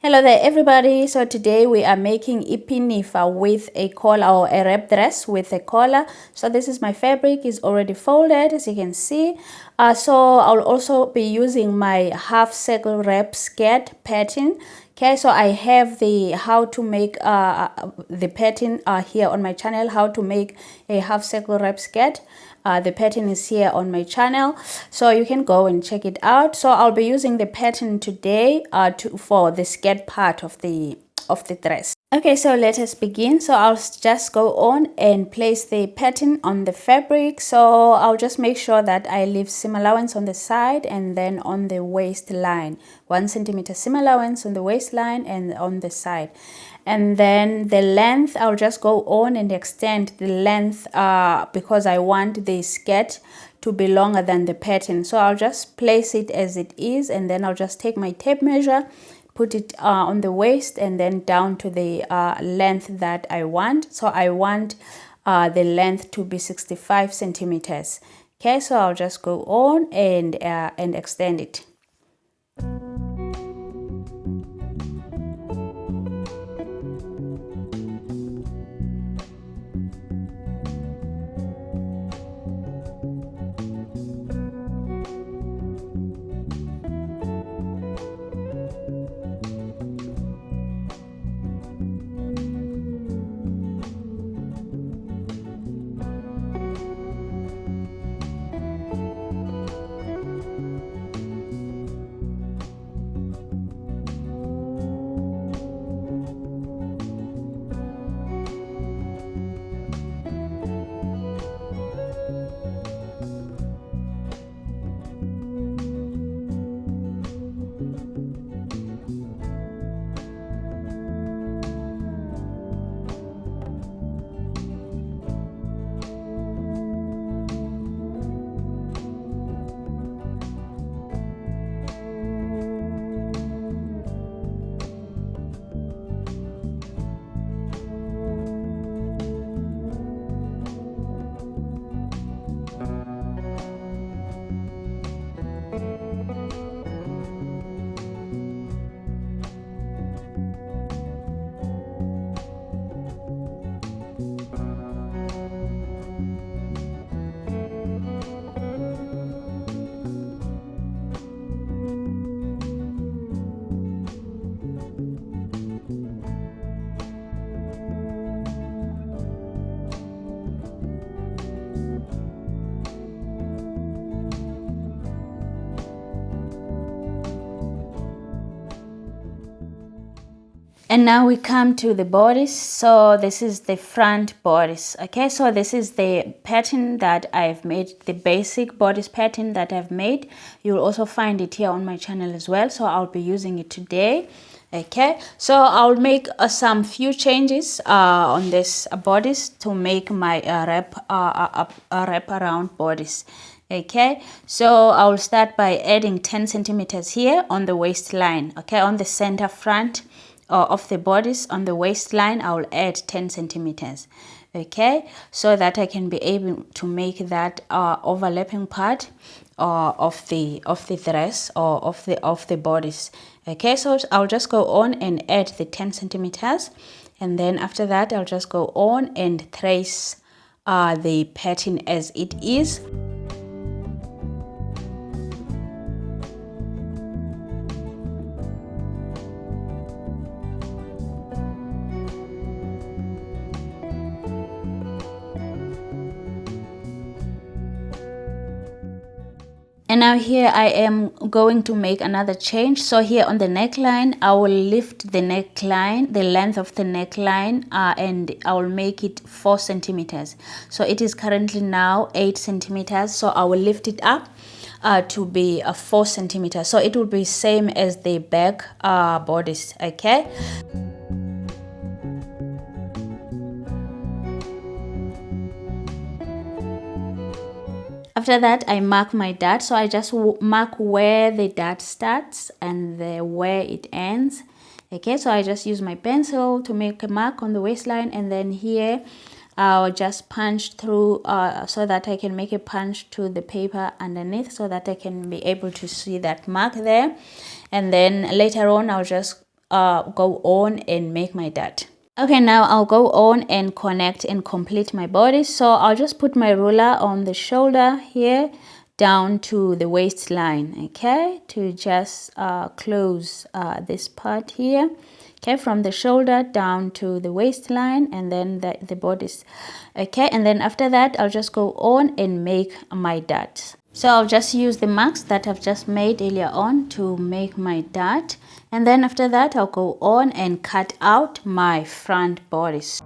Hello there everybody. So today we are making iphinifa with a collar or a wrap dress with a collar. So this is my fabric, is already folded as you can see. So I'll also be using my half circle wrap skirt pattern. Okay, so I have the how to make the pattern here on my channel, how to make a half circle wrap skirt. The pattern is here on my channel, so you can go and check it out. So I'll be using the pattern today for the skirt part of the dress. Okay, so let us begin. So I'll just go on and place the pattern on the fabric. So I'll just make sure that I leave seam allowance on the side and then on the waistline, 1 centimeter seam allowance on the waistline and on the side. And then the length, I'll just go on and extend the length because I want the skirt to be longer than the pattern. So I'll just place it as it is, and then I'll just take my tape measure, put it on the waist and then down to the length that I want. So I want the length to be 65 centimeters. Okay, so I'll just go on and extend it. And now we come to the bodice. So this is the front bodice. Okay, so this is the pattern that I've made, the basic bodice pattern that I've made. You'll also find it here on my channel as well, so I'll be using it today. Okay, so I'll make some few changes on this bodice to make my wrap around bodice. Okay, so I'll start by adding 10 centimeters here on the waistline. Okay, on the center front of the bodice, on the waistline I'll add 10 centimeters. Okay, so that I can be able to make that overlapping part of the dress or of the bodice. Okay, so I'll just go on and add the 10 centimeters, and then after that I'll just go on and trace the pattern as it is. And now here I am going to make another change. So here on the neckline, I will lift the neckline, the length of the neckline, and I will make it 4 centimeters. So it is currently now 8 centimeters. So I will lift it up to be 4 centimeters. So it will be same as the back bodice. Okay. After that, I mark my dart. So I just mark where the dart starts and where it ends. Okay, so I just use my pencil to make a mark on the waistline, and then here I'll just punch through so that I can make a punch to the paper underneath, so that I can be able to see that mark there. And then later on I'll just go on and make my dart. Okay, now I'll go on and connect and complete my body. So I'll just put my ruler on the shoulder here down to the waistline, okay, to just close this part here, okay, from the shoulder down to the waistline, and then the bodice, okay. And then after that I'll just go on and make my dart. So I'll just use the marks that I've just made earlier on to make my dart, and then after that I'll go on and cut out my front bodice.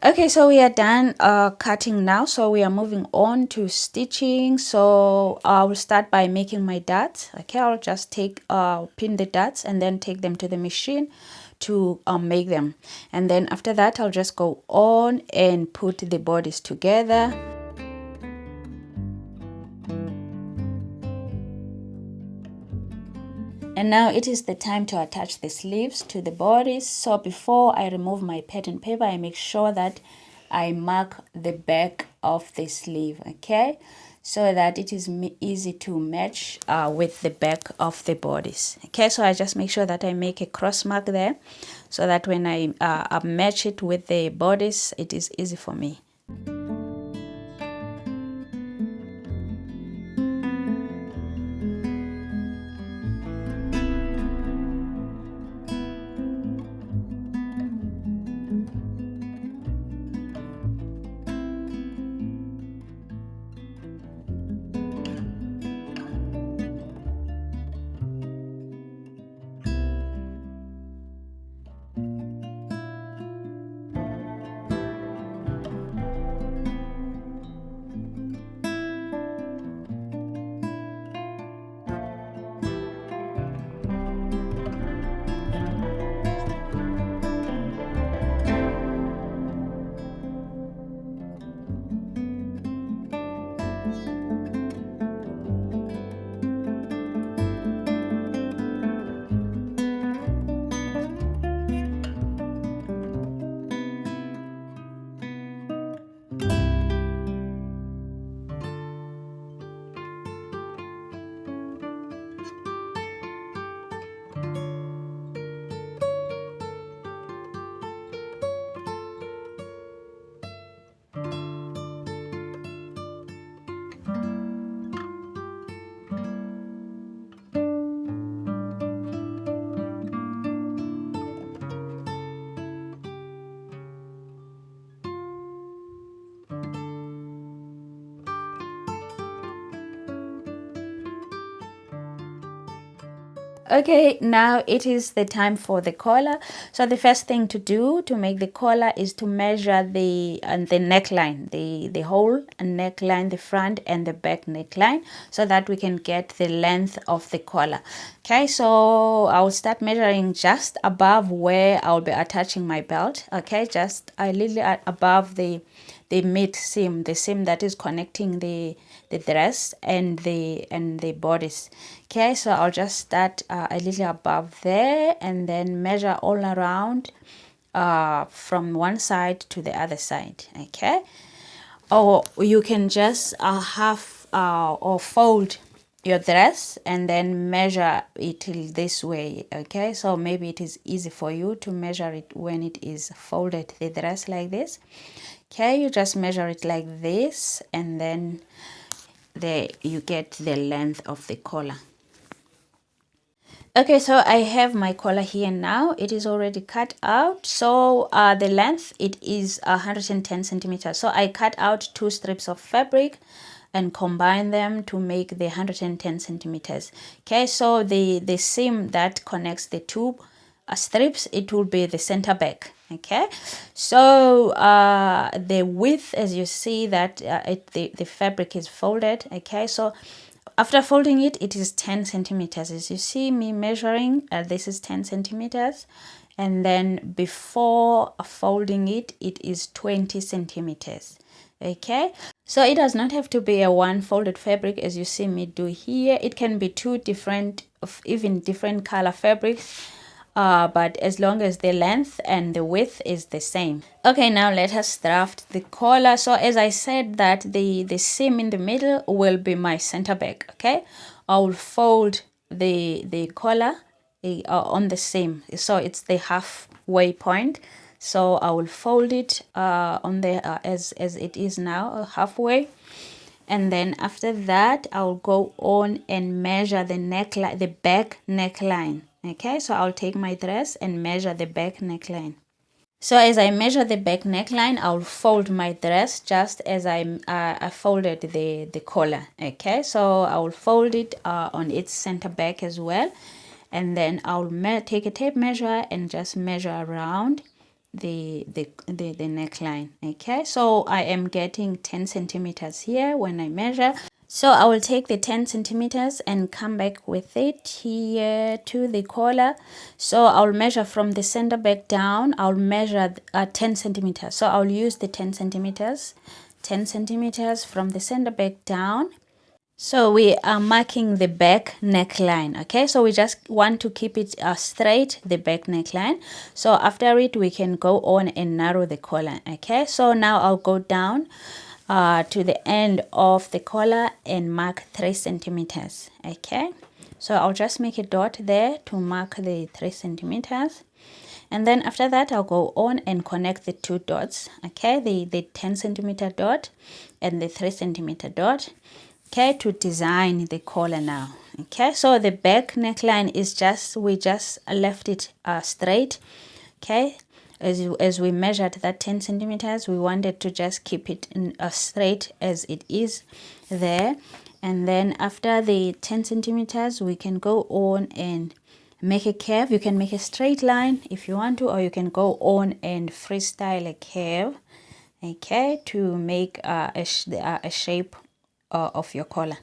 Okay, so we are done cutting now, so we are moving on to stitching. So I will start by making my darts. Okay, I'll just pin the darts and then take them to the machine to make them, and then after that I'll just go on and put the bodies together. And now it is the time to attach the sleeves to the bodice. So before I remove my pattern paper, I make sure that I mark the back of the sleeve, okay, so that it is easy to match with the back of the bodice. Okay, so I just make sure that I make a cross mark there so that when I match it with the bodice, it is easy for me. Okay, now it is the time for the collar. So the first thing to do to make the collar is to measure the neckline, the whole neckline, the front and the back neckline, so that we can get the length of the collar. Okay, so I'll start measuring just above where I'll be attaching my belt. Okay, just a little above the mid seam, the seam that is connecting the dress and the bodice. Okay, so I'll just start a little above there and then measure all around from one side to the other side. Okay, or you can just half or fold your dress and then measure it this way. Okay, so maybe it is easy for you to measure it when it is folded, the dress like this. Okay, you just measure it like this and then there you get the length of the collar. Okay, so I have my collar here now. It is already cut out. So the length, it is 110 centimeters. So I cut out 2 strips of fabric and combine them to make the 110 centimeters. Okay, so the seam that connects the two strips, it will be the center back. Okay, so the width, as you see that the fabric is folded. Okay, so after folding it, it is 10 centimeters. As you see me measuring, this is 10 centimeters. And then before folding it, it is 20 centimeters. Okay, so it does not have to be a one folded fabric as you see me do here. It can be two different, even different color fabrics. But as long as the length and the width is the same. Okay, now let us draft the collar. So as I said that the seam in the middle will be my center back. Okay, I will fold the collar on the seam, so it's the halfway point. So I will fold it on the as it is now halfway. And then after that I'll go on and measure the neckline, the back neckline. Okay, so I'll take my dress and measure the back neckline. So as I measure the back neckline, I'll fold my dress just as I folded the collar. Okay, so I'll fold it on its center back as well, and then I'll take a tape measure and just measure around the neckline. Okay, so I am getting 10 centimeters here when I measure. So I will take the 10 centimeters and come back with it here to the collar. So I'll measure from the center back down. I'll measure 10 centimeters. So I'll use the 10 centimeters from the center back down. So we are marking the back neckline. Okay, so we just want to keep it straight, the back neckline. So after it, we can go on and narrow the collar. Okay, so now I'll go down to the end of the collar and mark 3 centimeters. Okay, so I'll just make a dot there to mark the 3 centimeters. And then after that, I'll go on and connect the two dots. Okay, the 10 centimeter dot and the 3 centimeter dot. Okay, to design the collar now. Okay, so the back neckline is just, we just left it straight. Okay, as we measured that 10 centimeters, we wanted to just keep it straight as it is there. And then after the 10 centimeters, we can go on and make a curve. You can make a straight line if you want to, or you can go on and freestyle a curve. Okay, to make a shape of your collar.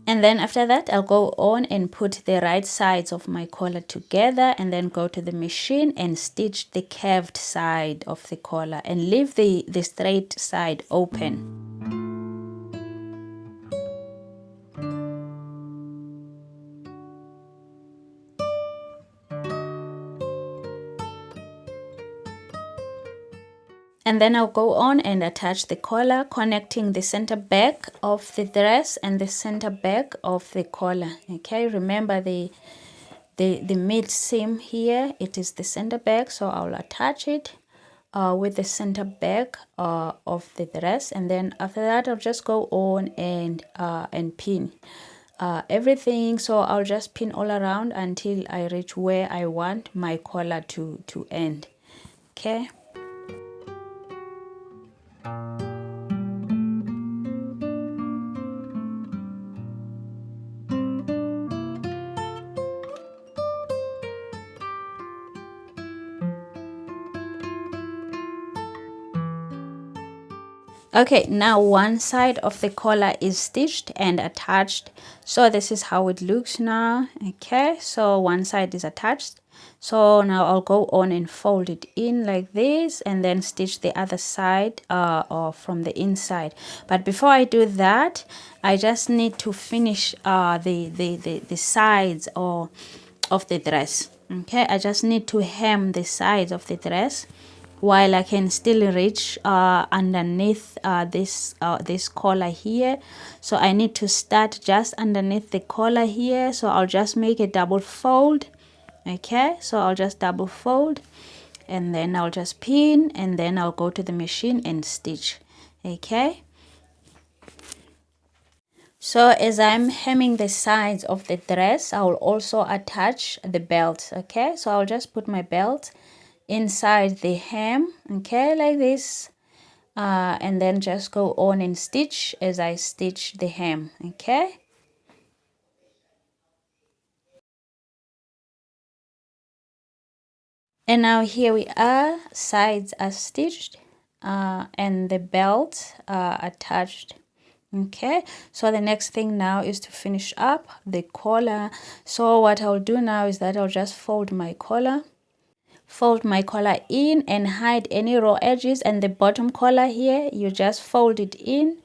And then after that, I'll go on and put the right sides of my collar together and then go to the machine and stitch the curved side of the collar and leave the straight side open. And then I'll go on and attach the collar, connecting the center back of the dress and the center back of the collar. Okay, remember the mid seam here, it is the center back, so I'll attach it with the center back of the dress, and then after that I'll just go on and pin everything. So I'll just pin all around until I reach where I want my collar to end. Okay. Okay, now one side of the collar is stitched and attached. So this is how it looks now. Okay, so one side is attached. So now I'll go on and fold it in like this and then stitch the other side or from the inside. But before I do that, I just need to finish the sides of the dress. Okay, I just need to hem the sides of the dress while I can still reach underneath this collar here. So I need to start just underneath the collar here. So I'll just make a double fold. Okay, so I'll just double fold and then I'll just pin and then I'll go to the machine and stitch. Okay, so as I'm hemming the sides of the dress, I will also attach the belt. Okay, so I'll just put my belt inside the hem, okay, like this, and then just go on and stitch as I stitch the hem. Okay, and now here we are, sides are stitched and the belt attached. Okay, so the next thing now is to finish up the collar. So what I'll do now is that I'll just fold my collar in and hide any raw edges, and the bottom collar here you just fold it in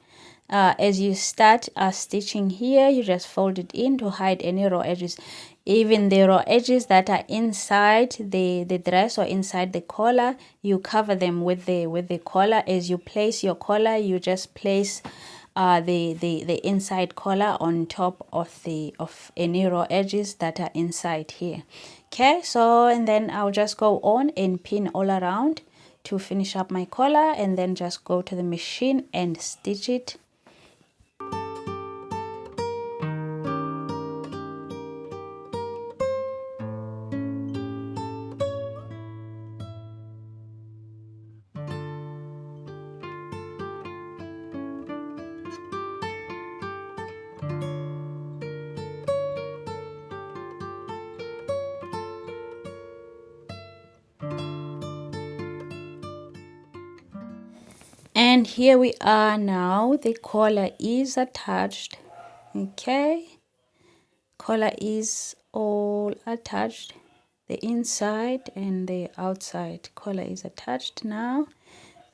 as you start stitching here. You just fold it in to hide any raw edges, even the raw edges that are inside the dress or inside the collar. You cover them with the collar. As you place your collar, you just place the inside collar on top of any raw edges that are inside here. Okay, so and then I'll just go on and pin all around to finish up my collar, and then just go to the machine and stitch it. And here we are now, the collar is attached. Okay, collar is all attached, the inside and the outside collar is attached now.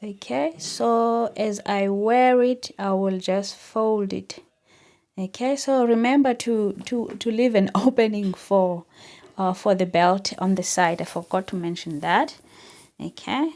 Okay, so as I wear it, I will just fold it. Okay, so remember to leave an opening for the belt on the side. I forgot to mention that. Okay,